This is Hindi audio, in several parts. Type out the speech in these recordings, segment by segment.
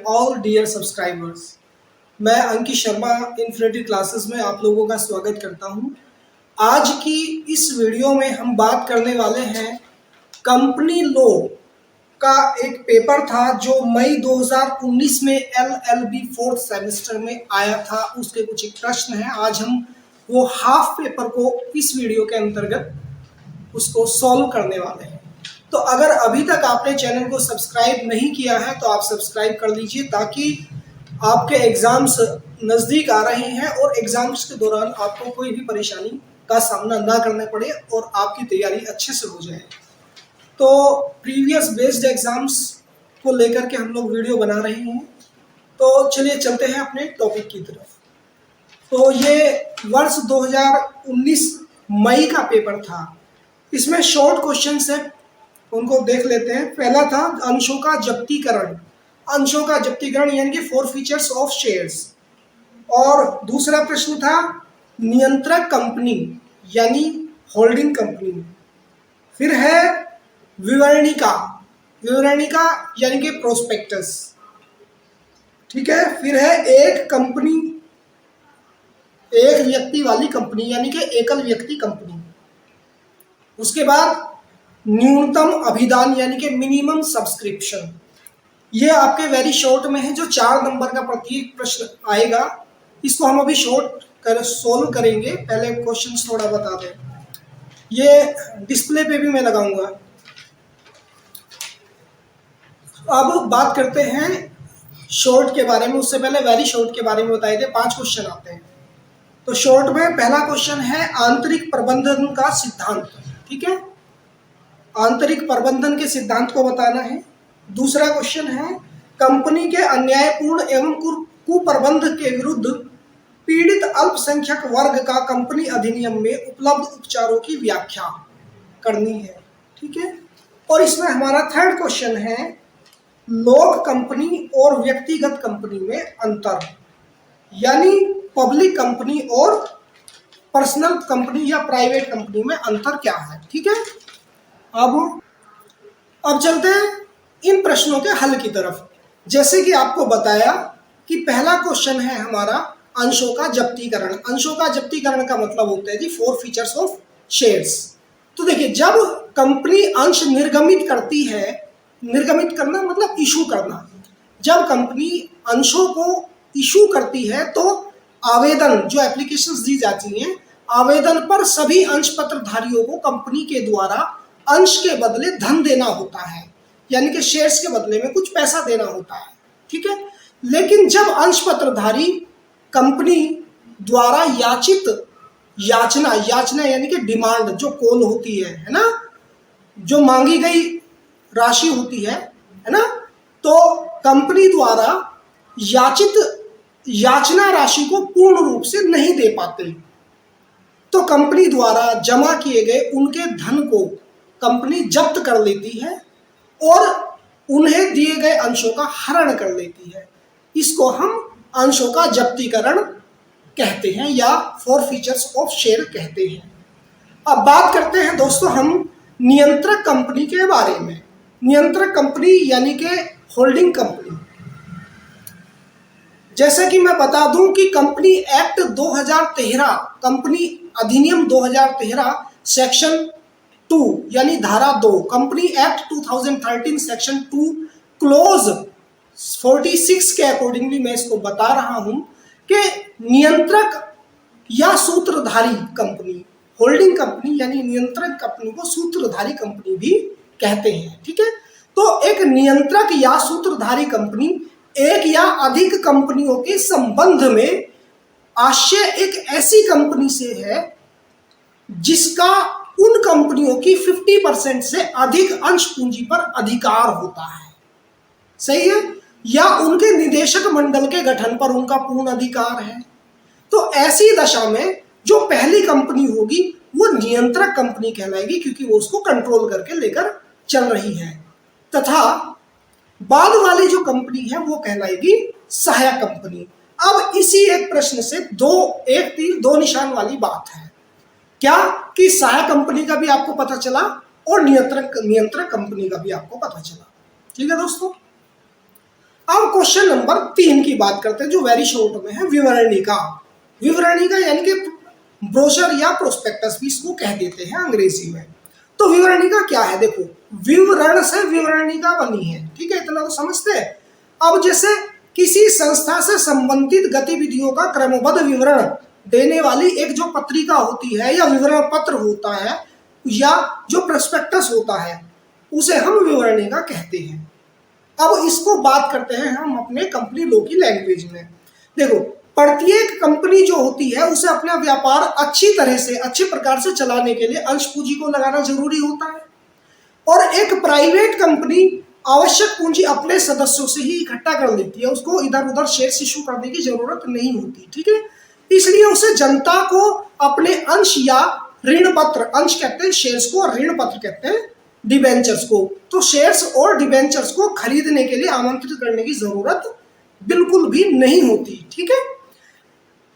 all dear subscribers. मैं अंकित शर्मा इन्फिनिटी क्लासेस में आप लोगों का स्वागत करता हूं। आज की इस वीडियो में हम बात करने वाले हैं कंपनी लॉ का एक पेपर था जो मई 2019 में LLB 4th सेमेस्टर में आया था। उसके कुछ एक प्रश्न हैं। आज हम वो हाफ पेपर को इस वीडियो के अंतर्गत उसको सॉल्व करने वाले हैं। तो अगर अभी तक आपने चैनल को सब्सक्राइब नहीं किया है तो आप सब्सक्राइब कर लीजिए ताकि आपके एग्ज़ाम्स नज़दीक आ रहे हैं और एग्ज़ाम्स के दौरान आपको कोई भी परेशानी का सामना ना करना पड़े और आपकी तैयारी अच्छे से हो जाए। तो प्रीवियस बेस्ड एग्ज़ाम्स को लेकर के हम लोग वीडियो बना रहे हैं। तो चलिए चलते हैं अपने टॉपिक की तरफ। तो ये वर्ष 2019 मई का पेपर था। इसमें शॉर्ट क्वेश्चंस है, उनको देख लेते हैं। पहला था अंशों का जब्तीकरण। अंशों का जब्तीकरण यानी कि 4 फीचर्स ऑफ शेयर्स। और दूसरा प्रश्न था नियंत्रक कंपनी यानी होल्डिंग कंपनी। फिर है विवरणिका, विवरणिका यानी कि प्रोस्पेक्टस। ठीक है। फिर है एक कंपनी, एक व्यक्ति वाली कंपनी यानी कि एकल व्यक्ति कंपनी। उसके बाद न्यूनतम अभिदान यानी कि मिनिमम सब्सक्रिप्शन। ये आपके वेरी शॉर्ट में है, जो 4 नंबर का प्रत्येक प्रश्न आएगा। इसको हम अभी शॉर्ट कर सोल्व करेंगे। पहले क्वेश्चन थोड़ा बता दें। ये डिस्प्ले पे भी मैं लगाऊंगा। अब बात करते हैं शॉर्ट के बारे में। उससे पहले वेरी शॉर्ट के बारे में बताए थे। 5 क्वेश्चन आते हैं। तो शॉर्ट में पहला क्वेश्चन है आंतरिक प्रबंधन का सिद्धांत। ठीक है, आंतरिक प्रबंधन के सिद्धांत को बताना है। दूसरा क्वेश्चन है कंपनी के अन्यायपूर्ण एवं कुप्रबंध के विरुद्ध पीड़ित अल्पसंख्यक वर्ग का कंपनी अधिनियम में उपलब्ध उपचारों की व्याख्या करनी है। ठीक है। और इसमें हमारा थर्ड क्वेश्चन है लोक कंपनी और व्यक्तिगत कंपनी में अंतर, यानी पब्लिक कंपनी और पर्सनल कंपनी या प्राइवेट कंपनी में अंतर क्या है। ठीक है। अब चलते हैं इन प्रश्नों के हल की तरफ। जैसे कि आपको बताया कि पहला क्वेश्चन है हमारा अंशों का जब्तीकरण। अंशों का जब्तीकरण का मतलब होता है जी 4 फीचर्स ऑफ शेयर्स। तो देखिए, जब कंपनी अंश निर्गमित करती है, निर्गमित करना मतलब इशू करना, जब कंपनी अंशों को इशू करती है तो आवेदन, जो एप्लीकेशंस दी जाती हैं, आवेदन पर सभी अंश पत्रधारियों को कंपनी के द्वारा अंश के बदले धन देना होता है, यानी कि शेयर्स के बदले में कुछ पैसा देना होता है। ठीक है। लेकिन जब अंश पत्रधारी कंपनी द्वारा याचित याचना, याचना यानी कि डिमांड, जो कॉल होती है ना, जो मांगी गई राशि होती है ना, तो कंपनी द्वारा याचित याचना राशि को पूर्ण रूप से नहीं दे पाते तो कंपनी द्वारा जमा किए गए उनके धन को कंपनी जब्त कर लेती है और उन्हें दिए गए अंशों का हरण कर लेती है। इसको हम अंशों का जब्तीकरण कहते हैं या 4 फीचर्स ऑफ शेयर कहते हैं। अब बात करते हैं दोस्तों हम नियंत्रक कंपनी के बारे में। नियंत्रक कंपनी यानी कि होल्डिंग कंपनी। जैसे कि मैं बता दूं कि कंपनी एक्ट 2013, कंपनी अधिनियम 2013 सेक्शन 2 यानी धारा 2, कंपनी एक्ट 2013 सेक्शन 2 क्लोज 46 के अकॉर्डिंगली मैं इसको बता रहा हूं कि नियंत्रक या सूत्रधारी कंपनी, होल्डिंग कंपनी यानी नियंत्रक कंपनी को सूत्रधारी कंपनी भी कहते हैं। ठीक है। तो एक नियंत्रक या सूत्रधारी कंपनी एक या अधिक कंपनियों के संबंध में आशय एक ऐसी कंपनी से है जिसका उन कंपनियों की 50% से अधिक अंश पूंजी पर अधिकार होता है। सही है। या उनके निदेशक मंडल के गठन पर उनका पूर्ण अधिकार है। तो ऐसी दशा में जो पहली कंपनी होगी वो नियंत्रक कंपनी कहलाएगी, क्योंकि वो उसको कंट्रोल करके लेकर चल रही है। तथा बाद वाली जो कंपनी है वो कहलाएगी सहायक कंपनी। अब इसी एक प्रश्न से एक तीर 2 निशान वाली बात है। क्या कि सहायक कंपनी का भी आपको पता चला और नियंत्रक कंपनी का भी आपको पता चला। ठीक है दोस्तों। अब क्वेश्चन नंबर 3 की बात करते हैं, जो वेरी शॉर्ट में है, विवरणिका। विवरणिका यानी कि ब्रोशर या प्रोस्पेक्टस भी इसको कह देते हैं अंग्रेजी में। तो विवरणिका क्या है? देखो, विवरण से विवरणिका बनी है, ठीक है, इतना तो समझते हैं। अब जैसे किसी संस्था से संबंधित गतिविधियों का क्रमबद्ध विवरण देने वाली एक जो पत्रिका होती है या विवरण पत्र होता है या जो प्रोस्पेक्टस होता है, उसे हम विवरणिका कहते हैं। अब इसको बात करते हैं हम अपने कंपनी लॉ की लैंग्वेज में। देखो, प्रत्येक कंपनी जो होती है उसे अपना व्यापार अच्छी तरह से, अच्छे प्रकार से चलाने के लिए अंश पूंजी को लगाना जरूरी होता है, और एक प्राइवेट कंपनी आवश्यक पूंजी अपने सदस्यों से ही इकट्ठा कर लेती है, उसको इधर उधर शेयर इशू करने की जरूरत नहीं होती, ठीक है। इसलिए उसे जनता को अपने अंश या ऋण पत्र, अंश कहते हैं शेयर्स को और ऋण पत्र कहते हैं डिबेंचर्स को, तो शेयर्स और डिबेंचर्स को खरीदने के लिए आमंत्रित करने की जरूरत बिल्कुल भी नहीं होती, ठीक है।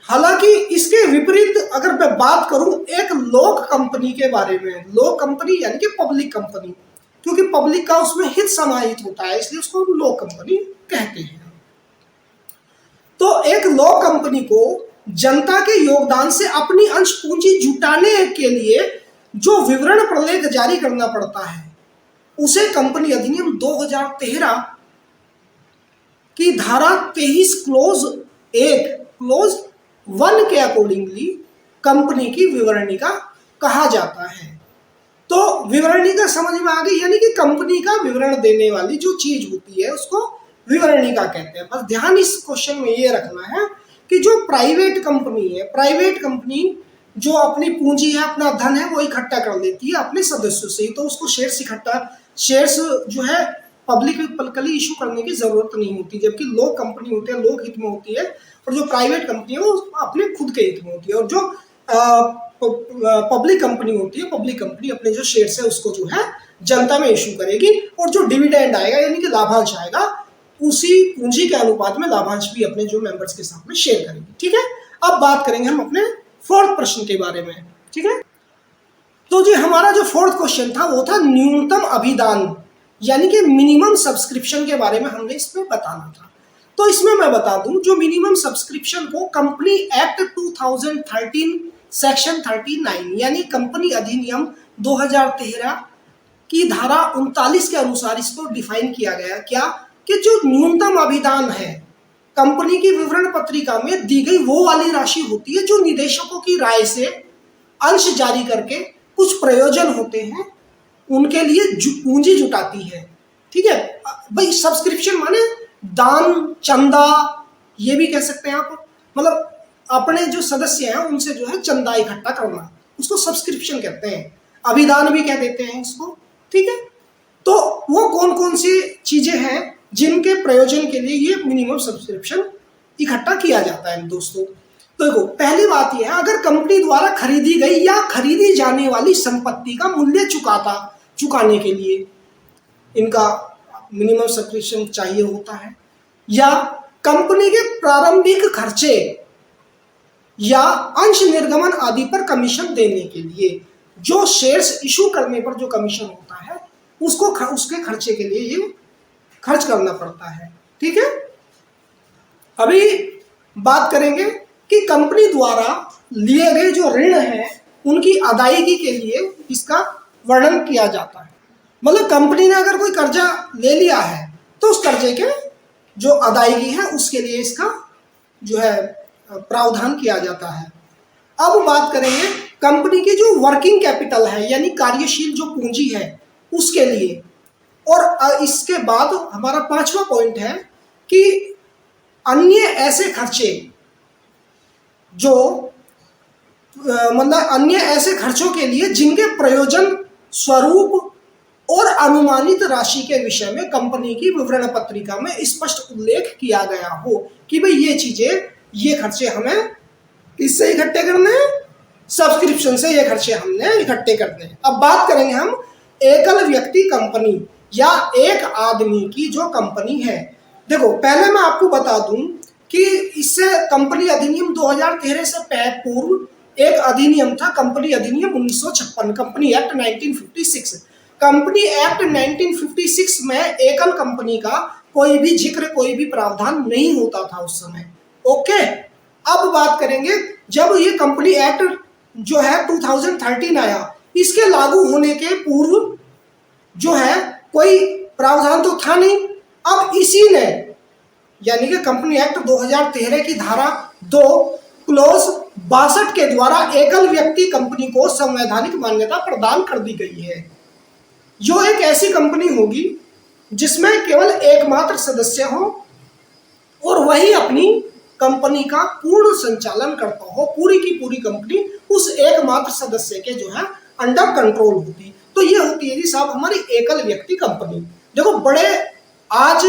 हालांकि इसके विपरीत अगर मैं बात करूं एक लोक कंपनी के बारे में, लोक कंपनी यानी कि पब्लिक कंपनी, क्योंकि पब्लिक का उसमें हित समाहित होता है इसलिए उसको लोक कंपनी कहते हैं। तो एक लोक कंपनी को जनता के योगदान से अपनी अंश पूंजी जुटाने के लिए जो विवरण प्रलेख जारी करना पड़ता है उसे कंपनी अधिनियम 2013 की धारा 23 क्लोज 1 के अकॉर्डिंगली कंपनी की विवरणिका कहा जाता है। तो विवरणिका समझ में आ गई, यानी कि कंपनी का विवरण देने वाली जो चीज होती है उसको विवरणिका कहते हैं। बस ध्यान इस क्वेश्चन में ये रखना है कि जो प्राइवेट कंपनी है, प्राइवेट कंपनी जो अपनी पूंजी है, अपना धन है, वो इकट्ठा कर लेती है अपने सदस्यों से ही, तो उसको शेयर्स जो है पब्लिकली इशू करने की जरूरत नहीं होती, जबकि लोक कंपनी होती है लोक हित में होती है, और जो प्राइवेट कंपनी है वो अपने खुद के हित में होती है, और जो पब्लिक कंपनी होती है, पब्लिक कंपनी अपने जो शेयर्स है उसको जो है जनता में इशू करेगी, और जो डिविडेंड आएगा यानी कि लाभांश आएगा उसी पूंजी के अनुपात में लाभांश भी अपने जो मेंबर्स के साथ में शेयर करेगी, ठीक है। अब बात करेंगे हम अपने फोर्थ प्रश्न के बारे में, ठीक है। तो जी हमारा जो फोर्थ क्वेश्चन था वो था न्यूनतम अभिदान यानी कि मिनिमम सब्सक्रिप्शन के बारे में हमने इसमें बताना था। तो इसमें मैं बता दूं, जो मिनिमम सब्सक्रिप्शन को कंपनी एक्ट 2013 सेक्शन 39 यानी कंपनी अधिनियम 2013 की धारा 39 के अनुसार इसको डिफाइन किया गया, क्या कि जो न्यूनतम अभिदान है कंपनी की विवरण पत्रिका में दी गई वो वाली राशि होती है जो निदेशकों की राय से अंश जारी करके कुछ प्रयोजन होते हैं उनके लिए पूंजी जुटाती है, ठीक है भाई। सब्सक्रिप्शन माने दान, चंदा, ये भी कह सकते हैं आप, मतलब अपने जो सदस्य हैं उनसे जो है चंदा इकट्ठा करना, उसको सब्सक्रिप्शन कहते हैं, अभिदान भी कह देते हैं इसको, ठीक है। तो वो कौन कौन सी चीजें हैं जिनके प्रयोजन के लिए ये मिनिमम सब्सक्रिप्शन इकट्ठा किया जाता है दोस्तों। तो देखो, पहली बात यह है, अगर कंपनी द्वारा खरीदी गई या खरीदी जाने वाली संपत्ति का मूल्य चुकाने के लिए इनका मिनिमम सब्सक्रिप्शन चाहिए होता है, या कंपनी के प्रारंभिक खर्चे या अंश निर्गमन आदि पर कमीशन देने के लिए जो शेयर्स इशू करने पर जो कमीशन होता है उसको उसके खर्चे के लिए ये खर्च करना पड़ता है, ठीक है। अभी बात करेंगे कि कंपनी द्वारा लिए गए जो ऋण हैं उनकी अदायगी के लिए इसका वर्णन किया जाता है। मतलब कंपनी ने अगर कोई कर्जा ले लिया है तो उस कर्जे के जो अदायगी है उसके लिए इसका जो है प्रावधान किया जाता है। अब बात करेंगे कंपनी की जो वर्किंग कैपिटल है यानी कार्यशील जो पूंजी है उसके लिए, और इसके बाद हमारा पांचवा पॉइंट है कि अन्य ऐसे खर्चे जो मतलब अन्य ऐसे खर्चों के लिए जिनके प्रयोजन, स्वरूप और अनुमानित राशि के विषय में कंपनी की विवरण पत्रिका में स्पष्ट उल्लेख किया गया हो कि भाई ये चीजें, ये खर्चे हमें किससे इकट्ठे करने हैं, सब्सक्रिप्शन से ये खर्चे हमने इकट्ठे करने हैं। अब बात करेंगे हम एकल व्यक्ति कंपनी या एक आदमी की जो कंपनी है। देखो, पहले मैं आपको बता दूं कि इससे कंपनी अधिनियम 2013 से पूर्व एक अधिनियम था, कंपनी अधिनियम 1956, कंपनी एक्ट 1956। कंपनी एक्ट 1956 में एकल कंपनी का कोई भी जिक्र, कोई भी प्रावधान नहीं होता था उस समय। ओके, अब बात करेंगे जब ये कंपनी एक्ट जो है 2013 आया, इसके लागू होने के पूर्व जो है कोई प्रावधान तो था नहीं। अब इसी ने यानी कि कंपनी एक्ट 2013 की धारा 2 क्लोज 62 के द्वारा एकल व्यक्ति कंपनी को संवैधानिक मान्यता प्रदान कर दी गई है। जो एक ऐसी कंपनी होगी जिसमें केवल एकमात्र सदस्य हो और वही अपनी कंपनी का पूर्ण संचालन करता हो, पूरी की पूरी कंपनी उस एकमात्र सदस्य के जो है अंडर कंट्रोल होती, तो ये होती है जी साहब हमारी एकल व्यक्ति कंपनी। देखो बड़े आज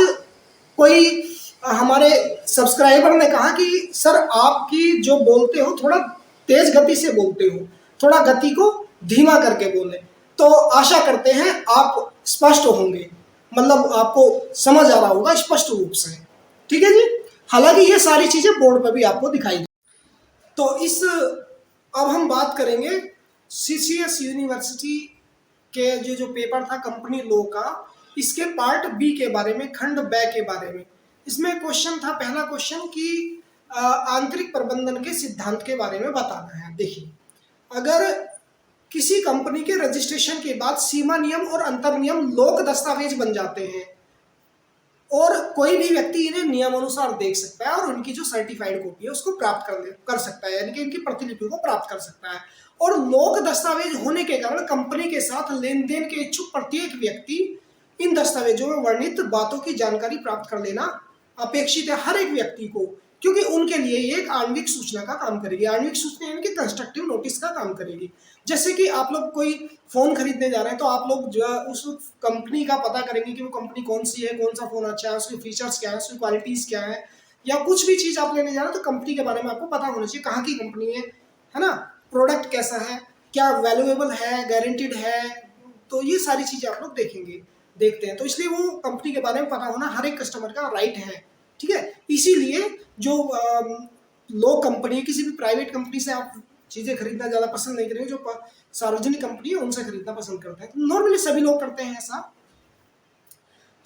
कोई हमारे सब्सक्राइबर ने कहा कि सर आपकी जो बोलते हो थोड़ा तेज गति से बोलते हो, थोड़ा गति को धीमा करके बोले, तो आशा करते हैं आप स्पष्ट होंगे, मतलब आपको समझ आ रहा होगा स्पष्ट रूप से, ठीक है जी। हालांकि ये सारी चीजें बोर्ड पर भी आपको दिखाई दे। तो अब हम बात करेंगे सीसीएस यूनिवर्सिटी के जो पेपर था कंपनी लॉ का, इसके पार्ट बी के बारे में, खंड ब के बारे में। इसमें क्वेश्चन था, पहला क्वेश्चन कि आंतरिक प्रबंधन के सिद्धांत के बारे में बताना है। देखिए, अगर किसी कंपनी के रजिस्ट्रेशन के बाद सीमा नियम और अंतर नियम लोक दस्तावेज बन जाते हैं और कोई भी व्यक्ति इन्हें नियम अनुसार देख सकता है और उनकी जो सर्टिफाइड कॉपी है उसको प्राप्त कर सकता है, यानी कि इनकी प्रतिलिपि को प्राप्त कर सकता है। और लोक दस्तावेज होने के कारण कंपनी के साथ लेन देन के इच्छुक प्रत्येक व्यक्ति इन दस्तावेजों में वर्णित बातों की जानकारी प्राप्त कर लेना अपेक्षित है हर एक व्यक्ति को, क्योंकि उनके लिए ये एक आणविक सूचना का काम करेगी। आणविक सूचना यानी कि कंस्ट्रक्टिव नोटिस का काम करेगी। जैसे कि आप लोग कोई फोन खरीदने जा रहे हैं तो आप लोग जो है उस कंपनी का पता करेंगे कि वो कंपनी कौन सी है, कौन सा फोन अच्छा है, उसके फीचर्स क्या है, उसकी क्वालिटीज क्या है, या कुछ भी चीज आप लेने जा रहे हैं तो कंपनी के बारे में आपको पता होना चाहिए, कहाँ की कंपनी है ना, प्रोडक्ट कैसा है, क्या वैल्यूएबल है, गारंटीड है, तो ये सारी चीजें आप लोग देखते हैं। तो इसलिए वो कंपनी के बारे में पता होना हर एक कस्टमर का राइट है, ठीक है। इसीलिए जो लो कंपनी है, किसी भी प्राइवेट कंपनी से आप चीजें खरीदना ज्यादा पसंद नहीं करेंगे, जो सार्वजनिक कंपनी है उनसे खरीदना पसंद करते हैं। नॉर्मली सभी लोग करते हैं ऐसा।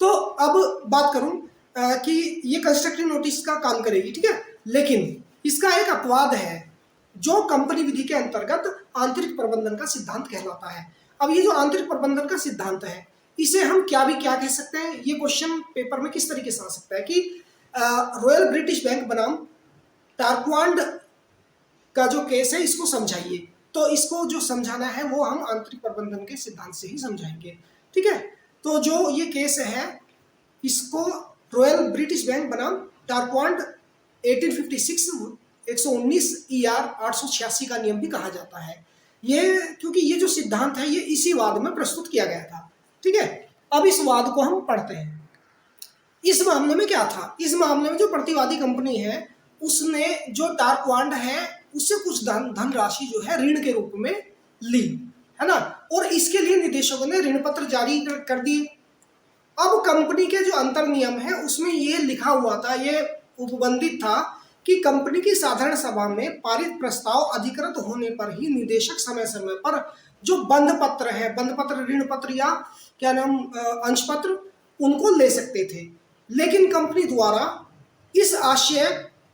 तो अब बात करूं कि ये कंस्ट्रक्टिव नोटिस का काम करेगी, ठीक है, लेकिन इसका एक अपवाद है जो कंपनी विधि के अंतर्गत आंतरिक प्रबंधन का सिद्धांत कहलाता है। अब ये जो आंतरिक प्रबंधन का सिद्धांत है, इसे हम क्या कह सकते हैं, ये क्वेश्चन पेपर में किस तरीके से आ सकता है कि रॉयल ब्रिटिश बैंक बनाम टारक्वांड का जो केस है इसको समझाइए। तो इसको जो समझाना है वो हम आंतरिक प्रबंधन के सिद्धांत से ही समझाएंगे, ठीक है। तो जो ये केस है इसको रॉयल ब्रिटिश बैंक बनाम टारक्वांड 1856 119 ER 886 का नियम भी कहा जाता है। ये क्योंकि ये जो सिद्धांत है ये इसी वाद में प्रस्तुत किया गया था, ठीक है। अब इस वाद को हम पढ़ते हैं। इस मामले में क्या था, इस मामले में जो प्रतिवादी कंपनी है उसने जो टारक्वांड है उससे कुछ धनराशि जो है ऋण के रूप में ली, है ना, और इसके लिए निदेशकों ने ऋण पत्र जारी कर दिए। अब कंपनी के जो अंतर नियम है उसमें ये लिखा हुआ था, ये उपबंधित था कि कंपनी की साधारण सभा में पारित प्रस्ताव अधिकृत होने पर ही निदेशक समय समय पर जो बंध पत्र है, बंध पत्र, ऋण पत्र या क्या नाम अंश पत्र, उनको ले सकते थे। लेकिन कंपनी द्वारा इस आशय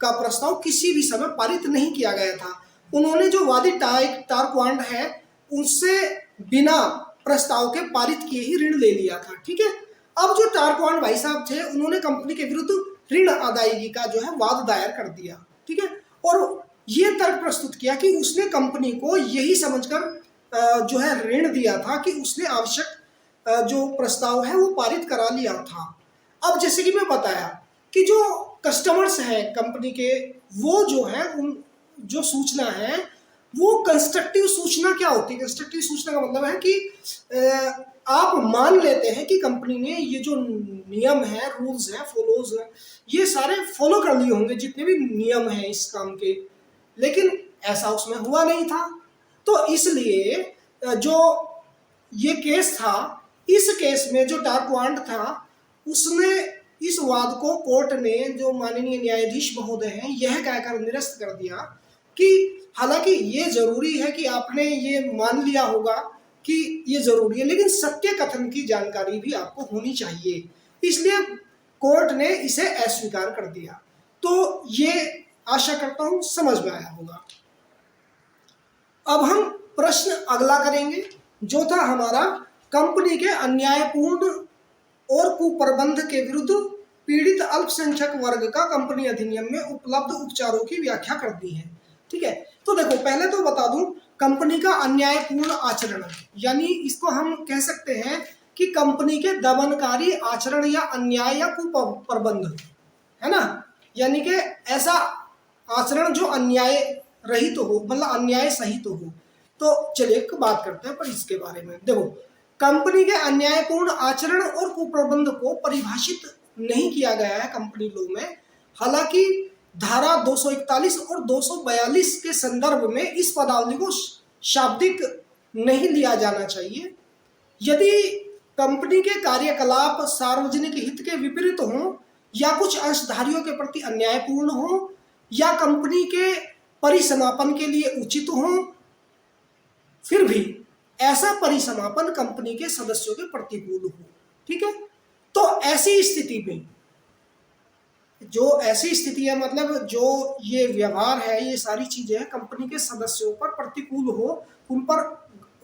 का प्रस्ताव किसी भी समय पारित नहीं किया गया था। उन्होंने जो वादी टारक्वांड है उनसे बिना प्रस्ताव के पारित किए ही ऋण ले लिया था, ठीक है। अब जो टारक्वांड भाई साहब थे उन्होंने कंपनी के विरुद्ध ऋण अदायगी का जो है वाद दायर कर दिया, ठीक है, और ये तर्क प्रस्तुत किया कि उसने कंपनी को यही समझकर जो है ऋण दिया था कि उसने आवश्यक जो प्रस्ताव है वो पारित करा लिया था। अब जैसे कि मैं बताया कि जो कस्टमर्स हैं कंपनी के, वो जो है उन जो सूचना है वो कंस्ट्रक्टिव सूचना क्या होती है, कंस्ट्रक्टिव सूचना का मतलब है कि आप मान लेते हैं कि कंपनी ने ये जो नियम है, रूल्स हैं, फॉलोज हैं, ये सारे फॉलो कर लिए होंगे जितने भी नियम हैं इस काम के, लेकिन ऐसा उसमें हुआ नहीं था। तो इसलिए जो ये केस था, इस केस में जो टारक्वांड था उसने इस वाद को कोर्ट ने, जो माननीय न्यायाधीश महोदय हैं, यह कहकर निरस्त कर दिया कि हालांकि ये जरूरी है कि आपने ये मान लिया होगा कि ये जरूरी है, लेकिन सत्य कथन की जानकारी भी आपको होनी चाहिए। इसलिए कोर्ट ने इसे अस्वीकार कर दिया। तो ये आशा करता हूं समझ में आया होगा। अब हम प्रश्न अगला करेंगे, जो था हमारा कंपनी के अन्यायपूर्ण और कुप्रबंध के विरुद्ध पीड़ित अल्पसंख्यक वर्ग का कंपनी अधिनियम में उपलब्ध उपचारों की व्याख्या कर दी है। ठीक है, तो देखो पहले तो बता दूं, कंपनी का अन्यायपूर्ण आचरण, यानी इसको हम कह सकते हैं कि कंपनी के दमनकारी आचरण या अन्याय या कुप्रबंध, है ना, यानी कि ऐसा आचरण जो अन्याय रहित हो, मतलब अन्याय सहित हो। तो चलिए बात करते हैं पर इसके बारे में। देखो, कंपनी के अन्यायपूर्ण आचरण और कुप्रबंध को परिभाषित नहीं किया गया है कंपनी लॉ में। हालांकि धारा 241 और 242 के संदर्भ में इस पदावली को शाब्दिक नहीं लिया जाना चाहिए। यदि कंपनी के कार्यकलाप सार्वजनिक हित के विपरीत हों, या कुछ अंशधारियों के प्रति अन्यायपूर्ण हो, या कंपनी के परिसमापन के लिए उचित हो, फिर भी ऐसा परिसमापन कंपनी के सदस्यों के प्रतिकूल हो। ठीक है, तो ऐसी स्थिति में, जो ऐसी स्थिति है, मतलब जो ये व्यवहार है, ये सारी चीजें कंपनी के सदस्यों पर प्रतिकूल हो, उन पर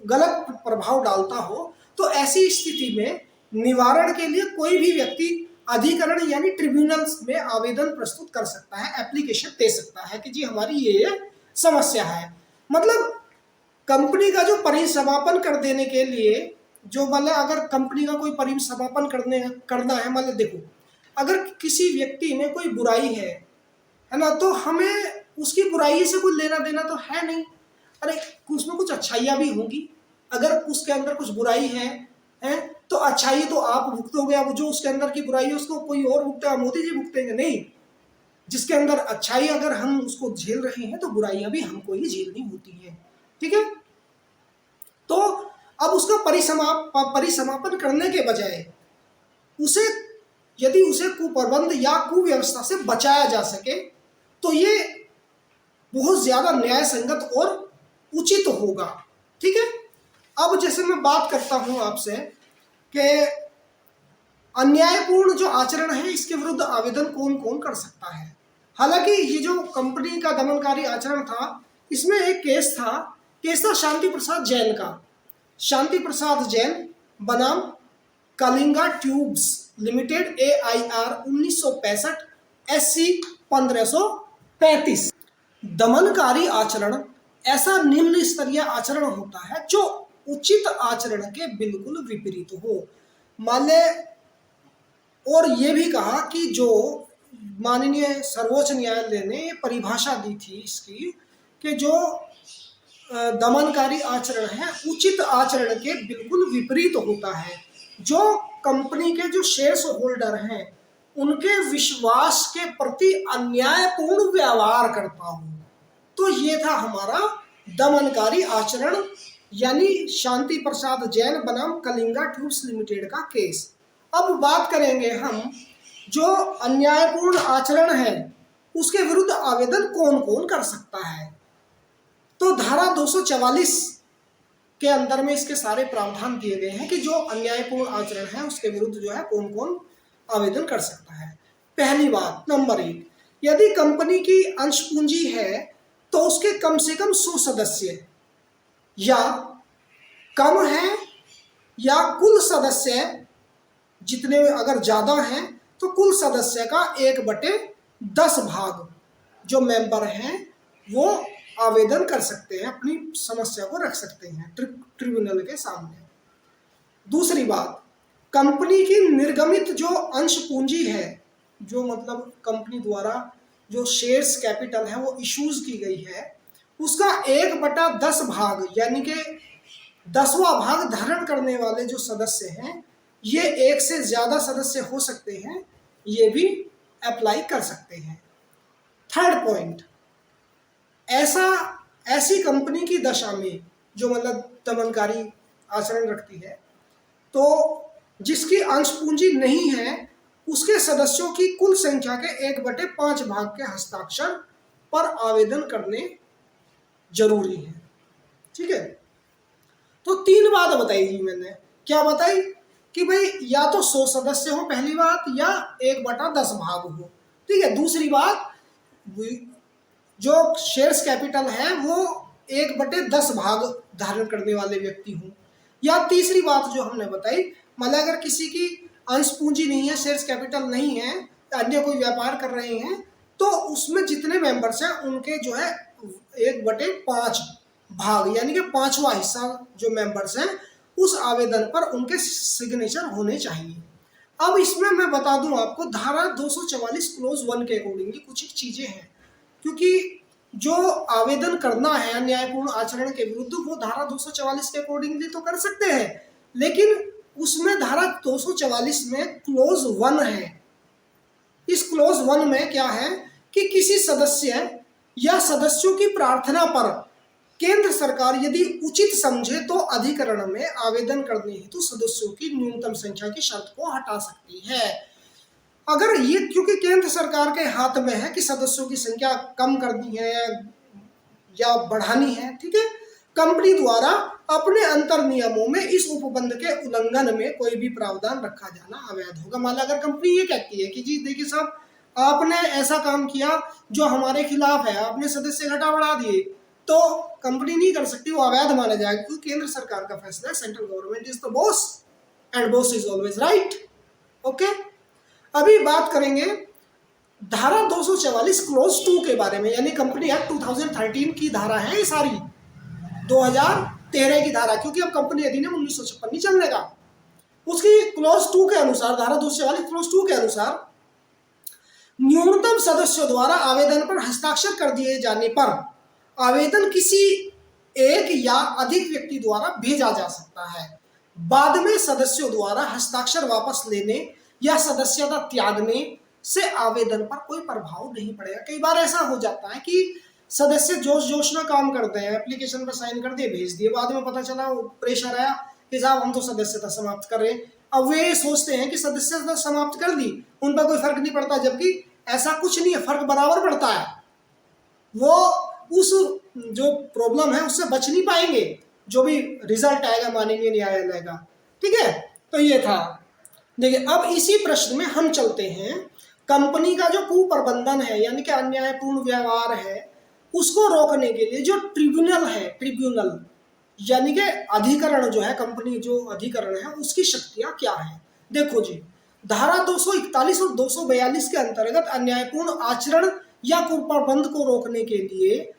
गलत प्रभाव डालता हो, तो ऐसी स्थिति में निवारण के लिए कोई भी व्यक्ति अधिकरण यानी ट्रिब्यूनल्स में आवेदन प्रस्तुत कर सकता है, एप्लीकेशन दे सकता है कि जी हमारी ये समस्या है। मतलब कंपनी का जो परिसमापन कर देने के लिए, जो मतलब अगर कंपनी का कोई परिसमापन करना है, मतलब देखो अगर किसी व्यक्ति में कोई बुराई है ना, तो हमें उसकी बुराई से कोई लेना देना तो है नहीं। अरे उसमें कुछ अच्छाइयाँ भी होंगी, अगर उसके अंदर कुछ बुराई है तो अच्छाई तो आप भुगतोगे, अब जो उसके अंदर की बुराई है उसको कोई और भुगतेगा, मोदी जी भुगतेंगे नहीं। जिसके अंदर अच्छाई अगर हम उसको झेल रहे हैं, तो बुराइयां भी हमको ही झेलनी होती है। ठीक है, तो अब उसका परिसमापन करने के बजाय उसे, यदि उसे कुप्रबंध या कुव्यवस्था से बचाया जा सके, तो ये बहुत ज्यादा न्याय संगत और उचित होगा। ठीक है, अब जैसे मैं बात करता हूं आपसे कि अन्यायपूर्ण जो आचरण है, इसके विरुद्ध आवेदन कौन कौन कर सकता है। हालांकि ये जो कंपनी का दमनकारी आचरण था, इसमें एक केस था शांति प्रसाद जैन का। शांति प्रसाद जैन बनाम Kalinga tubes limited AIR 1965 SC 1535। दमनकारी आचरण ऐसा निम्न स्तरीय आचरण होता है जो उचित आचरण के बिल्कुल विपरीत हो। मान ले, और ये भी कहा कि जो माननीय सर्वोच्च न्यायालय ने परिभाषा दी थी इसकी, कि जो दमनकारी आचरण है उचित आचरण के बिल्कुल विपरीत होता है, जो कंपनी के जो शेयर्स होल्डर हैं उनके विश्वास के प्रति अन्यायपूर्ण व्यवहार करता हो। तो ये था हमारा दमनकारी आचरण, यानी शांति प्रसाद जैन बनाम कलिंगा ट्यूब्स लिमिटेड का केस। अब बात करेंगे हम, जो अन्यायपूर्ण आचरण है उसके विरुद्ध आवेदन कौन कौन कर सकता है। तो धारा 244 के अंदर में इसके सारे प्रावधान दिए गए हैं कि जो अन्यायपूर्ण आचरण है उसके विरुद्ध जो है कौन कौन आवेदन कर सकता है। पहली बात, नंबर 1, यदि कंपनी की अंश पूंजी है तो उसके कम से कम 100 सदस्य या कम है, या कुल सदस्य जितने अगर ज्यादा हैं तो कुल सदस्य का 1/10 भाग जो मेंबर हैं वो आवेदन कर सकते हैं, अपनी समस्या को रख सकते हैं ट्रिब्यूनल के सामने। दूसरी बात, कंपनी की निर्गमित जो अंश पूंजी है, जो मतलब कंपनी द्वारा जो शेयर्स कैपिटल है वो इश्यूज की गई है, उसका 1/10 भाग यानी कि 10वां भाग धारण करने वाले जो सदस्य हैं, ये एक से ज्यादा सदस्य हो सकते हैं, ये भी अप्लाई कर सकते हैं। थर्ड पॉइंट, ऐसी कंपनी की दशा में जो मतलब दमनकारी आचरण रखती है, तो जिसकी अंश पूंजी नहीं है, उसके सदस्यों की कुल संख्या के 1/5 भाग के हस्ताक्षर पर आवेदन करने जरूरी है। ठीक है, तो 3 बात बताई जी मैंने। क्या बताई? कि भाई या तो 100 सदस्य हो पहली बात, या 1/10 भाग हो। ठीक है। दूसरी बात, जो शेयर्स कैपिटल है वो 1/10 भाग धारण करने वाले व्यक्ति हों। या तीसरी बात जो हमने बताई, मतलब अगर किसी की अंश पूंजी नहीं है, शेयर्स कैपिटल नहीं है, अन्य कोई व्यापार कर रहे हैं, तो उसमें जितने मेंबर्स हैं उनके जो है 1/5 भाग यानी कि 5वां हिस्सा जो मेंबर्स हैं उस आवेदन पर उनके सिग्नेचर होने चाहिए। अब इसमें मैं बता दूं आपको, धारा 244 क्लोज 1 के अकॉर्डिंगली कुछ एक चीजें हैं, क्योंकि जो आवेदन करना है अन्यायपूर्ण आचरण के विरुद्ध वो धारा 244 के अकॉर्डिंगली तो कर सकते हैं, लेकिन उसमें धारा 244 में क्लोज 1 है। इस क्लोज 1 में क्या है कि किसी सदस्य या सदस्यों की प्रार्थना पर केंद्र सरकार यदि उचित समझे तो अधिकरण में आवेदन करने हेतु सदस्यों की न्यूनतम संख्या की शर्त को हटा सकती है। अगर ये, क्योंकि केंद्र सरकार के हाथ में है कि सदस्यों की संख्या कम करनी है या बढ़ानी है, ठीक है। कंपनी द्वारा अपने अंतर नियमों में इस उपबंध के उल्लंघन में कोई भी प्रावधान रखा जाना अवैध होगा। मान लो अगर कंपनी ये कहती है कि जी देखिए साहब, आपने ऐसा काम किया जो हमारे खिलाफ है, आपने सदस्य घटा बढ़ा दिए, तो कंपनी नहीं कर सकती, वो अवैध माना जाएगा, क्योंकि केंद्र सरकार का फैसला है। Central government is the boss and boss is always right. Okay, अभी बात करेंगे धारा 244 क्लोज 2 के बारे में, यानी कंपनी एक्ट 2013 की धारा है ये सारी, 2013 की धारा, क्योंकि अब कंपनी अधिनियम 1956 नहीं चलने का। उसकी क्लोज 2 के अनुसार, धारा 244 क्लोज 2 के अनुसार, न्यूनतम सदस्यों द्वारा आवेदन पर हस्ताक्षर कर दिए जाने पर आवेदन किसी एक या अधिक व्यक्ति द्वारा भेजा जा सकता है। बाद में सदस्यों द्वारा हस्ताक्षर वापस लेने या सदस्यता त्यागने से आवेदन पर कोई प्रभाव नहीं पड़ेगा। कई बार ऐसा हो जाता है कि सदस्य जोश जोश में काम करते हैं, एप्लीकेशन पर साइन कर दिए, भेज दिए, बाद में पता चला प्रेशर आया कि साहब हम तो सदस्यता समाप्त कर रहे हैं। अब वे सोचते हैं कि सदस्यता समाप्त कर दी, उन पर कोई फर्क नहीं पड़ता, जबकि ऐसा कुछ नहीं है, फर्क बराबर पड़ता है। वो उस जो प्रॉब्लम है उससे बच नहीं पाएंगे, जो भी रिजल्ट आएगा माननीय न्यायालय का। ठीक है, तो ये था। देखिए, अब इसी प्रश्न में हम चलते हैं, कंपनी का जो कुप्रबंधन है यानी कि अन्यायपूर्ण व्यवहार है, उसको रोकने के लिए जो ट्रिब्यूनल है, ट्रिब्यूनल यानी कि अधिकरण जो है, कंपनी जो अधिकरण है उसकी शक्तियां क्या है। देखो जी, धारा 241 और 242 के अंतर्गत अन्यायपूर्ण आचरण या कुप्रबंध को रोकने के लिए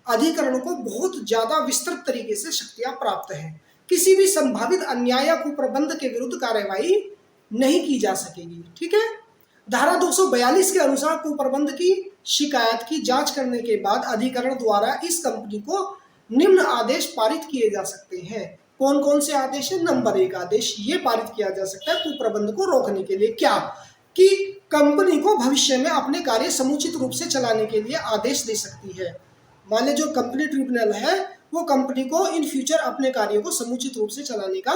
अधिकरण को बहुत ज्यादा विस्तृत तरीके से शक्तियां प्राप्त है। किसी भी संभावित अन्याय या कुप्रबंध के विरुद्ध कार्यवाही नहीं की जा सकेगी। ठीक है। धारा 242 के अनुसार कुप्रबंध की शिकायत की जांच करने के बाद अधिकरण द्वारा इस कंपनी को निम्न आदेश पारित किए जा सकते हैं। कौन कौन से आदेश है? नंबर 1 आदेश ये पारित किया जा सकता है कुप्रबंध को रोकने के लिए, क्या कि कंपनी को भविष्य में अपने कार्य समुचित रूप से चलाने के लिए आदेश दे सकती है। मान लीजिए जो कंपनी ट्रिब्यूनल है वो कंपनी को इन फ्यूचर अपने कार्यों को समुचित रूप से चलाने का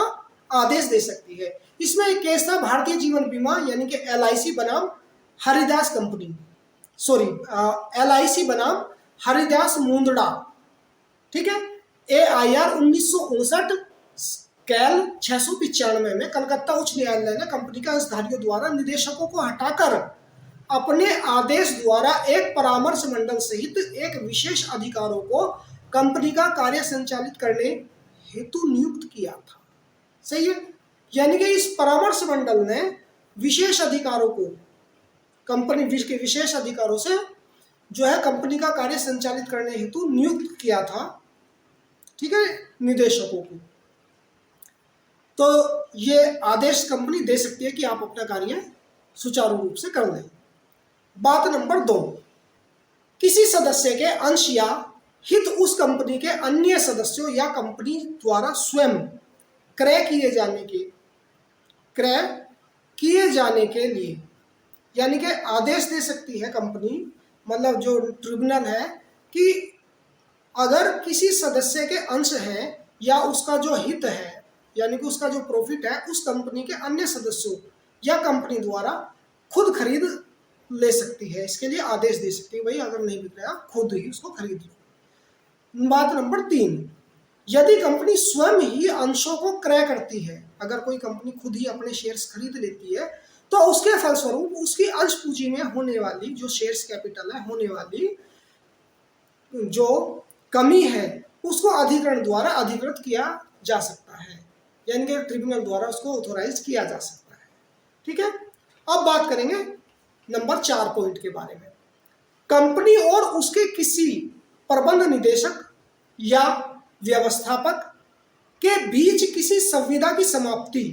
आदेश दे सकती है। इसमें एक केस था भारतीय जीवन बीमा यानी कि LIC बनाम हरिदास कंपनी, सॉरी LIC बनाम हरिदास मुंदड़ा। ठीक है, AIR 1959 कैल 695 में कलकत्ता उच्च न्यायालय ने कंपनी का अंशधारियों द्वारा निदेशकों को हटाकर अपने आदेश द्वारा एक परामर्श मंडल सहित एक विशेष अधिकारों को कंपनी का कार्य संचालित करने हेतु नियुक्त किया था। सही है, यानी कि इस परामर्श मंडल ने विशेष अधिकारों को, कंपनी के विशेष अधिकारों से जो है कंपनी का कार्य संचालित करने हेतु नियुक्त किया था। ठीक है, निदेशकों को। तो ये आदेश कंपनी दे सकती है कि आप अपना कार्य सुचारू रूप से कर लें। बात नंबर 2, किसी सदस्य के अंश या हित उस कंपनी के अन्य सदस्यों या कंपनी द्वारा स्वयं क्रय किए जाने के लिए यानी कि आदेश दे सकती है कंपनी, मतलब जो ट्रिब्यूनल है, कि अगर किसी सदस्य के अंश हैं या उसका जो हित है यानी कि उसका जो प्रॉफिट है उस कंपनी के अन्य सदस्यों या कंपनी द्वारा खुद खरीद ले सकती है, इसके लिए आदेश दे सकती है, भाई अगर नहीं बिक रहा खुद ही उसको खरीद लो। बात नंबर 3, यदि कंपनी स्वयं ही अंशों को क्रय करती है, अगर कोई कंपनी खुद ही अपने शेयर्स खरीद लेती है, तो उसके फलस्वरूप उसकी अंश पूंजी में होने वाली जो शेयर्स कैपिटल है, होने वाली जो कमी है, उसको अधिकरण द्वारा अधिकृत किया जा सकता है, यानी कि ट्रिब्यूनल द्वारा उसको ऑथोराइज किया जा सकता है। ठीक है, अब बात करेंगे नंबर 4 पॉइंट के बारे में। कंपनी और उसके किसी प्रबंध निदेशक या व्यवस्थापक के बीच किसी संविदा की समाप्ति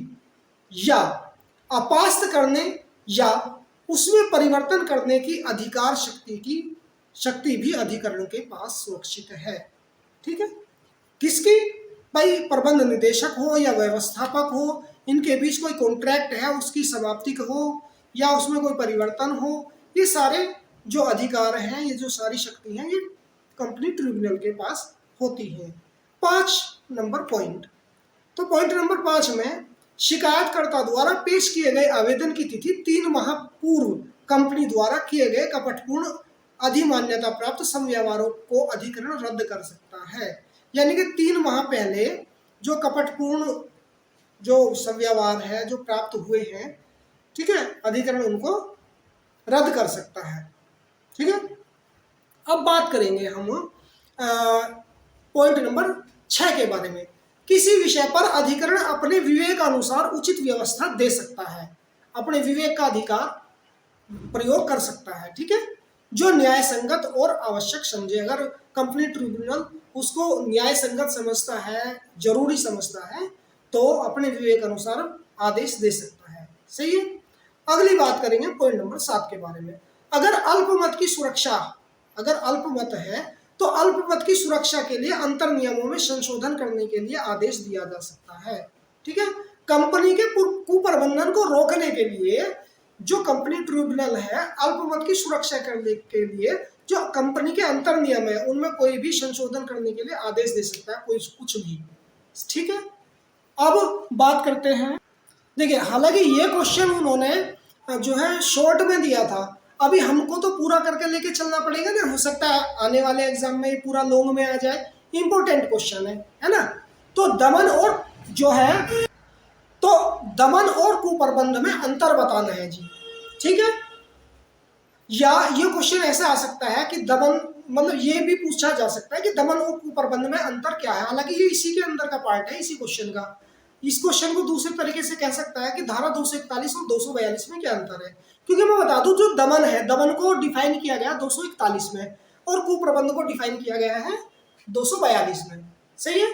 या अपास्त करने या उसमें परिवर्तन करने की अधिकार शक्ति भी अधिकरण के पास सुरक्षित है। ठीक है, किसकी? भाई प्रबंध निदेशक हो या व्यवस्थापक हो, इनके बीच कोई कॉन्ट्रैक्ट है, उसकी समाप्ति हो या उसमें कोई परिवर्तन हो, ये सारे जो अधिकार हैं, ये जो सारी शक्ति हैं, ये कंपनी ट्रिब्यूनल के पास होती है। 5 नंबर पॉइंट, तो पॉइंट नंबर 5 में शिकायतकर्ता द्वारा पेश किए गए आवेदन की तिथि 3 माह पूर्व कंपनी द्वारा किए गए कपटपूर्ण अधिमान्यता प्राप्त समव्यवहारों को अधिकरण रद्द कर सकता है। यानी कि 3 माह पहले जो कपटपूर्ण जो समव्यवहार है जो प्राप्त हुए हैं, ठीक है, अधिकरण उनको रद्द कर सकता है। ठीक है, अब बात करेंगे हम पॉइंट नंबर 6 के बारे में। किसी विषय पर अधिकरण अपने विवेक अनुसार उचित व्यवस्था दे सकता है, अपने विवेक का अधिकार प्रयोग कर सकता है। ठीक है, जो न्याय संगत और आवश्यक समझे, अगर कंपनी ट्रिब्यूनल उसको न्याय संगत समझता है, जरूरी समझता है, तो अपने विवेक अनुसार आदेश दे सकता है। सही है, अगली बात करेंगे पॉइंट नंबर 7 के बारे में। अगर अल्पमत की सुरक्षा, अगर अल्पमत है तो अल्पमत की सुरक्षा के लिए अंतर नियमों में संशोधन करने के लिए आदेश दिया जा सकता है। ठीक है, कंपनी के कुप्रबंधन को रोकने के लिए जो कंपनी ट्रिब्यूनल है, अल्पमत की सुरक्षा करने के लिए जो कंपनी के अंतर नियम है, उनमें कोई भी संशोधन करने के लिए आदेश दे सकता है, कोई कुछ भी। ठीक है, अब बात करते हैं, देखिए हालांकि ये क्वेश्चन उन्होंने जो है शॉर्ट में दिया था, अभी हमको तो पूरा करके लेके चलना पड़ेगा ना, हो सकता है आने वाले एग्जाम में पूरा लॉन्ग में आ जाए, इंपॉर्टेंट क्वेश्चन है ना। तो दमन और जो है, तो दमन और कुप्रबंध में अंतर बताना है जी। ठीक है, या ये क्वेश्चन ऐसा आ सकता है कि दमन, मतलब ये भी पूछा जा सकता है कि दमन और कुप्रबंध में अंतर क्या है, हालांकि ये इसी के अंदर का पार्ट है, इसी क्वेश्चन का। इस क्वेश्चन को दूसरे तरीके से कह सकता है कि धारा 241 और 242 में क्या अंतर है, क्योंकि मैं बता दूं, जो दमन है, दमन को डिफाइन किया गया 241 में और कुप्रबंध को डिफाइन किया गया है 242 में। सही है,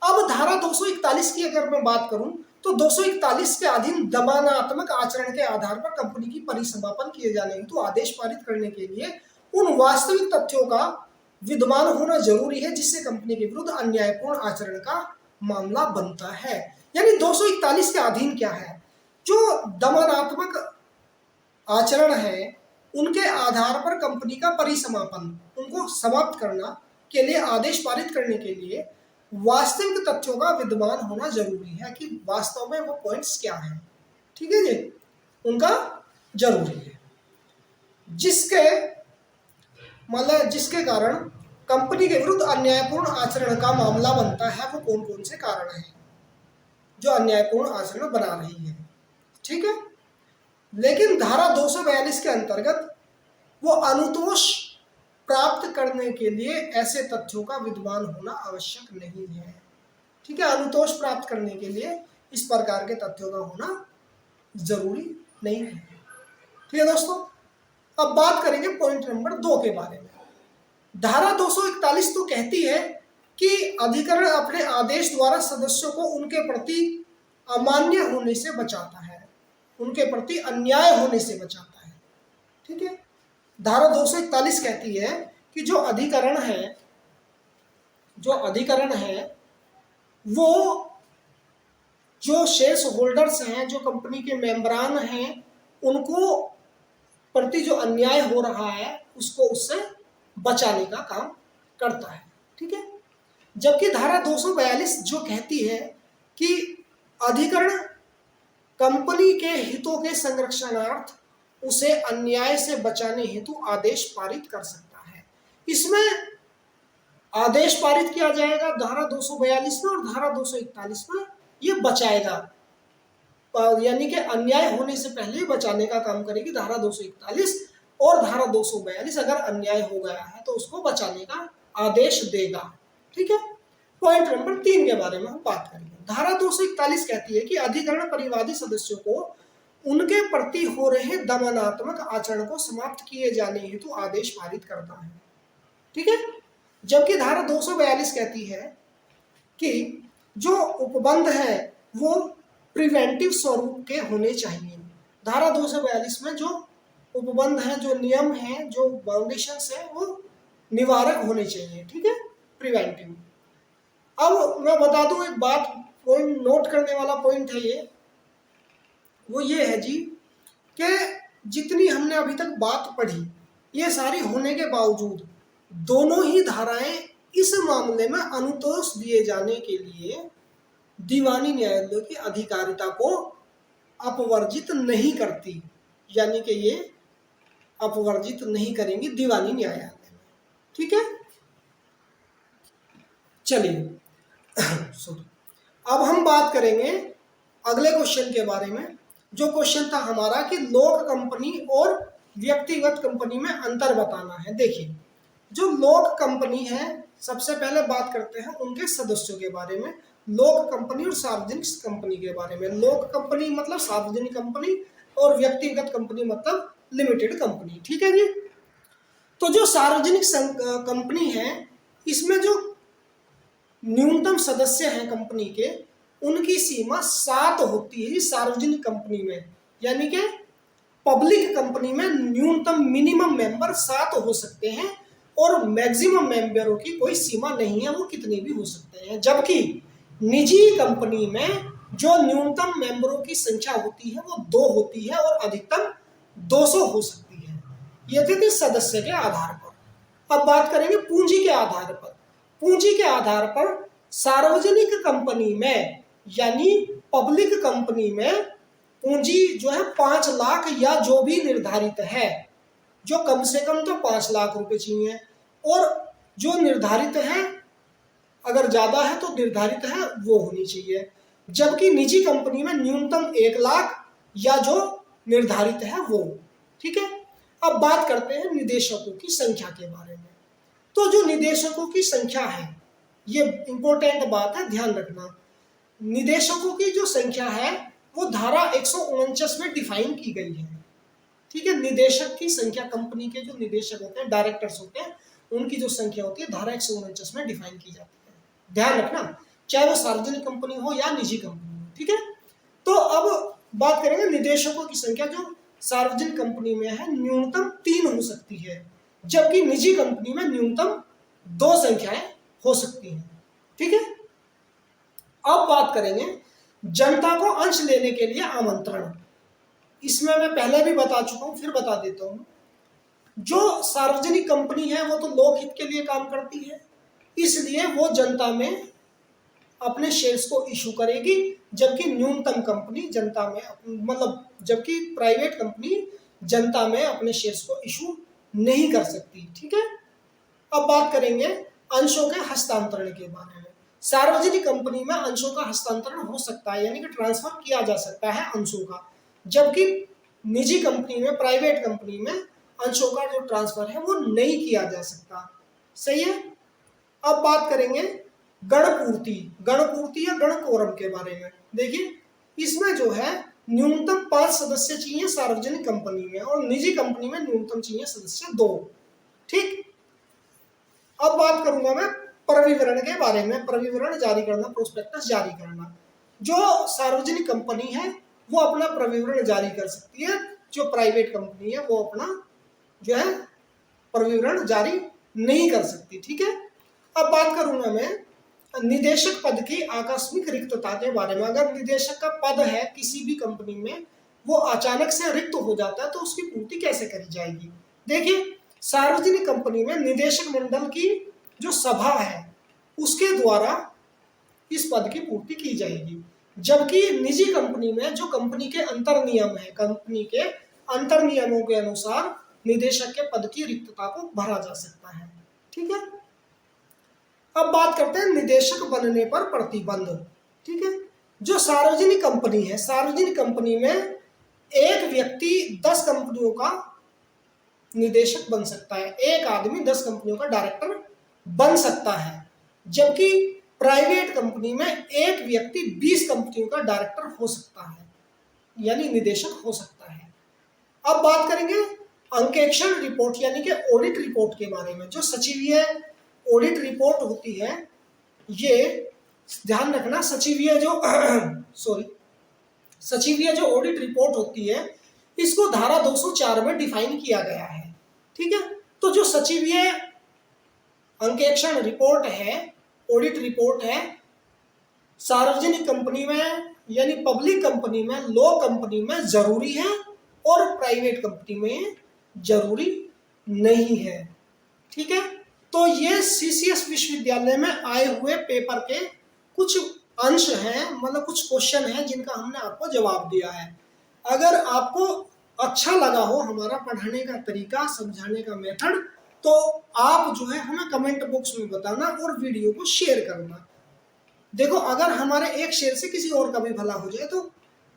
अब धारा 241 की अगर मैं बात करूं तो 241 के अधीन दमनात्मक आचरण के आधार पर कंपनी की परिसमापन किए जाने हेतु आदेश पारित करने के लिए उन वास्तविक तथ्यों का विद्यमान होना जरूरी है जिससे कंपनी के विरुद्ध अन्यायपूर्ण आचरण का मामला बनता है। यानी 241 के अधीन क्या है, जो दमनात्मक आचरण है उनके आधार पर कंपनी का परिसमापन, उनको समाप्त करना के लिए आदेश पारित करने के लिए वास्तविक तथ्यों का विद्यमान होना जरूरी है कि वास्तव में वो पॉइंट्स क्या हैं। ठीक है जी, उनका जरूरी है, जिसके मतलब जिसके कारण कंपनी के विरुद्ध अन्यायपूर्ण आचरण का मामला बनता है। वो कौन कौन से कारण हैं जो अन्यायपूर्ण आचरण बना रही है। ठीक है, लेकिन धारा 242 के अंतर्गत वो अनुतोष प्राप्त करने के लिए ऐसे तथ्यों का विद्यमान होना आवश्यक नहीं है। ठीक है, अनुतोष प्राप्त करने के लिए इस प्रकार के तथ्यों का होना जरूरी नहीं है। ठीक है दोस्तों, अब बात करेंगे पॉइंट नंबर 2 के बारे में। धारा 241 तो कहती है कि अधिकरण अपने आदेश द्वारा सदस्यों को उनके प्रति अमान्य होने से बचाता है, उनके प्रति अन्याय होने से बचाता है। ठीक है, धारा 241 कहती है कि जो अधिकरण है वो जो शेयर्स होल्डर्स हैं, जो कंपनी के मेंबरान हैं, उनको प्रति जो अन्याय हो रहा है उसको उससे बचाने का काम करता है। ठीक है, जबकि धारा 242 जो कहती है कि अधिकरण कंपनी के हितों के संरक्षणार्थ उसे अन्याय से बचाने हेतु आदेश पारित कर सकता है। इसमें आदेश पारित किया जाएगा धारा 242 में और धारा 241 में, ये बचाएगा, यानी कि अन्याय होने से पहले बचाने का काम करेगी धारा 241, और धारा 242 अगर अन्याय हो गया है तो उसको बचाने का आदेश देगा। ठीक है। पॉइंट नंबर 3 के बारे में हम बात करेंगे। धारा 241 कहती है कि अधिकरण परिवादी सदस्यों को उनके प्रति हो रहे दमनात्मक आचरण को समाप्त किए जाने हेतु आदेश पारित करता है। ठीक है। जबकि धारा 242 कहती है कि जो उपबंध है वो प्रिवेंटिव स्वरूप के होने चाहिए। धारा 242 में जो उपबंध है, जो नियम है, जो बाउंडेशंस है, वो निवारक होने चाहिए। ठीक है, प्रिवेंटिव। अब मैं बता दूं एक बात, पॉइंट नोट करने वाला पॉइंट है ये, वो ये है जी कि जितनी हमने अभी तक बात पढ़ी, ये सारी होने के बावजूद दोनों ही धाराएं इस मामले में अनुतोष दिए जाने के लिए दीवानी न्यायालय की अधिकारिता को अपवर्जित नहीं करती, यानी कि ये अपवर्जित नहीं करेंगी दीवानी न्यायालय में। ठीक है, चलिए अब हम बात करेंगे अगले क्वेश्चन के बारे में। जो क्वेश्चन था हमारा कि लोक कंपनी और व्यक्तिगत कंपनी में अंतर बताना है। देखिए, जो लोक कंपनी है, सबसे पहले बात करते हैं उनके सदस्यों के बारे में। लोक कंपनी और सार्वजनिक कंपनी के बारे में। लोक कंपनी मतलब सार्वजनिक कंपनी और व्यक्तिगत कंपनी मतलब लिमिटेड कंपनी। ठीक है जी। तो जो सार्वजनिक कंपनी है, इसमें जो न्यूनतम सदस्य हैं कंपनी के, उनकी सीमा 7 होती है सार्वजनिक कंपनी में, यानी कि पब्लिक कंपनी में न्यूनतम मिनिमम मेंबर 7 हो सकते हैं और मैक्सिमम मेंबरों की कोई सीमा नहीं है, वो कितने भी हो सकते हैं। जबकि निजी कंपनी में जो न्यूनतम मेंबरों की संख्या होती है वो 2 होती है और अधिकतम 200 हो सकती है, ये थे सदस्य के आधार पर। अब बात करेंगे पूंजी के आधार पर। पूंजी के आधार पर सार्वजनिक कंपनी में यानी पब्लिक कंपनी में पूंजी जो है 5 लाख या जो भी निर्धारित है, जो कम से कम तो 5 लाख रुपए चाहिए, और जो निर्धारित है अगर ज्यादा है तो निर्धारित है वो होनी चाहिए। जबकि निजी कंपनी में न्यूनतम 1 लाख या जो निर्धारित है वो। ठीक है। अब बात करते हैं निदेशकों की संख्या के बारे में। तो जो निदेशकों की संख्या है, ये इंपॉर्टेंट बात है, ध्यान रखना। निदेशकों की जो संख्या है वो धारा 149 में डिफाइन की गई है। ठीक है, निदेशक की संख्या, कंपनी के जो निदेशक होते हैं, डायरेक्टर्स होते हैं, उनकी जो संख्या होती है धारा 149 में डिफाइन की जाती है। ध्यान रखना, चाहे वो सार्वजनिक कंपनी हो या निजी कंपनी हो। ठीक है। तो अब बात करेंगे निदेशकों की संख्या जो सार्वजनिक कंपनी में है न्यूनतम 3 हो सकती है, जबकि निजी कंपनी में न्यूनतम 2 संख्याएं हो सकती हैं। ठीक है। अब बात करेंगे जनता को अंश लेने के लिए आमंत्रण। इसमें मैं पहले भी बता चुका हूं, फिर बता देता हूं। जो सार्वजनिक कंपनी है वो तो लोकहित के लिए काम करती है, इसलिए वो जनता में अपने शेयर्स को इशू करेगी, जबकि न्यूनतम कंपनी जनता में मतलब जबकि प्राइवेट कंपनी जनता में अपने शेयर्स को इशू नहीं कर सकती। ठीक है। अब बात करेंगे अंशों के हस्तांतरण के बारे में। सार्वजनिक कंपनी में अंशों का हस्तांतरण हो सकता है, यानी कि ट्रांसफर किया जा सकता है अंशों का, जबकि निजी कंपनी में, प्राइवेट कंपनी में अंशों का जो ट्रांसफर है वो नहीं किया जा सकता। सही है। अब बात करेंगे गणपूर्ति या गण कोरम के बारे में। देखिए, इसमें जो है न्यूनतम 5 सदस्य चाहिए सार्वजनिक कंपनी में और निजी कंपनी में न्यूनतम चाहिए सदस्य 2। ठीक। अब बात करूंगा मैं प्रविवरण के बारे में। प्रविवरण जारी करना, प्रोस्पेक्टस जारी करना। जो सार्वजनिक कंपनी है वो अपना प्रविवरण जारी कर सकती है, जो प्राइवेट कंपनी है वो अपना जो है प्रविवरण जारी नहीं कर सकती। ठीक है। अब बात करूंगा मैं निदेशक पद की आकस्मिक रिक्तता के बारे में। अगर निदेशक का पद है किसी भी कंपनी में, वो अचानक से रिक्त हो जाता है तो उसकी पूर्ति कैसे करी जाएगी। देखिए, सार्वजनिक कंपनी में निदेशक मंडल की जो सभा है उसके द्वारा इस पद की पूर्ति की जाएगी, जबकि निजी कंपनी में जो कंपनी के अंतर नियम है, कंपनी के अंतर नियमों के अनुसार निदेशक के पद की रिक्तता को भरा जा सकता है। ठीक है। अब बात करते हैं निदेशक बनने पर प्रतिबंध। ठीक है, जो सार्वजनिक कंपनी है, सार्वजनिक कंपनी में एक व्यक्ति 10 कंपनियों का निदेशक बन सकता है, एक आदमी 10 कंपनियों का डायरेक्टर बन सकता है, जबकि प्राइवेट कंपनी में एक व्यक्ति 20 कंपनियों का डायरेक्टर हो सकता है, यानी निदेशक हो सकता है। अब बात करेंगे अंकेक्षण रिपोर्ट यानी कि ऑडिट रिपोर्ट के बारे में। जो सचिवीय ऑडिट रिपोर्ट होती है, ये ध्यान रखना, सचिवीय जो सचिवीय जो ऑडिट रिपोर्ट होती है, इसको धारा 204 में डिफाइन किया गया है। ठीक है, तो जो सचिवीय अंकेक्षण रिपोर्ट है, ऑडिट रिपोर्ट है, सार्वजनिक कंपनी में यानी पब्लिक कंपनी में, लो कंपनी में जरूरी है और प्राइवेट कंपनी में जरूरी नहीं है। ठीक है, तो ये सीसीएस विश्वविद्यालय में आए हुए पेपर के कुछ अंश हैं, मतलब कुछ क्वेश्चन हैं जिनका हमने आपको जवाब दिया है। अगर आपको अच्छा लगा हो हमारा पढ़ाने का तरीका, समझाने का मेथड, तो आप जो है हमें कमेंट बॉक्स में बताना और वीडियो को शेयर करना। देखो, अगर हमारे एक शेयर से किसी और का भी भला हो जाए तो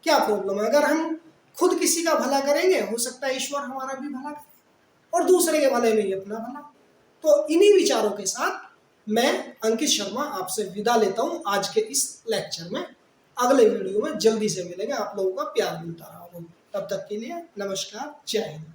क्या प्रॉब्लम है। अगर हम खुद किसी का भला करेंगे, हो सकता है ईश्वर हमारा भी भला करे और दूसरे के भले में ही अपना भला। तो इन्हीं विचारों के साथ मैं अंकित शर्मा आपसे विदा लेता हूं आज के इस लेक्चर में। अगले वीडियो में जल्दी से मिलेंगे। आप लोगों का प्यार मिलता रहा हो। तब तक के लिए नमस्कार, जय हिंद।